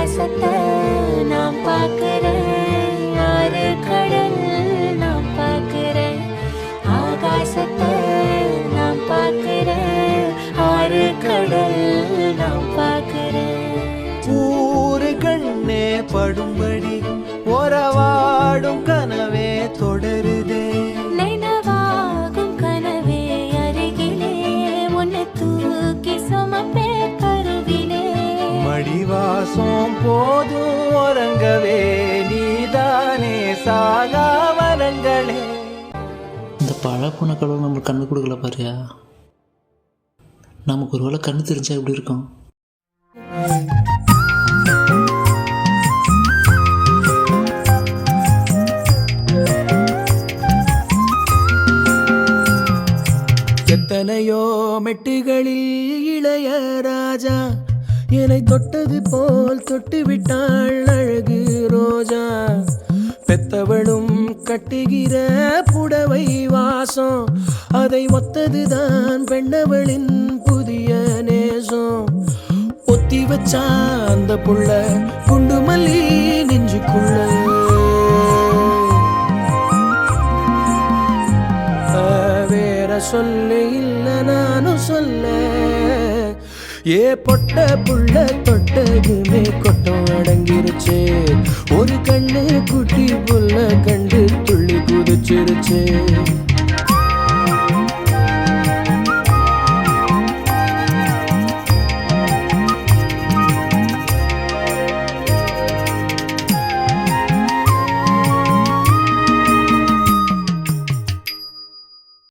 ஆகாசத்தை நான் பார்க்கிறேன், ஆறு கடல் நான் பார்க்கிறேன். ஆகாசத்தை நான் பார்க்கிறேன், ஆறு கடல் நான் பார்க்கிறேன். ஊரு கண்ணே படும்படி ஒரவாடும் கனவே தொடருதே. நினைவாகும் கனவே அருகிலே உன்னை தூக்கி சுமப்பே கருவிலே. மடிவாசம் போதும் உறங்கவே நீதானே சாகா வரங்களே. இந்த பழப்போன கடவுள் நம்மளுக்கு கண்ணு கொடுக்கல பாரியா. நமக்கு ஒரு வேளை கண்ணு தெரிஞ்சா எப்படி இருக்கும்? எத்தனையோ மெட்டுகளில் இளைய ராஜா என்னை தொட்டது போல் தொட்டு விட்டாள் அழகு ரோஜா. பெத்தவளும் கட்டுகிற புடவை வாசம், அதை ஒத்ததுதான் பெண்ணவளின் புதிய நேசம். ஒத்தி வச்சா அந்த புள்ள குண்டு மல்லி நெஞ்சுக்குள்ள. வேற சொல்ல இல்ல நானும் சொல்ல, ஏ பொட்ட புள்ள தொட்டதுமே கொட்டம் அடங்கிருச்சு. ஒரு கண்ணு குட்டி புள்ள கண்டு துள்ளி குதிச்சிருச்சு.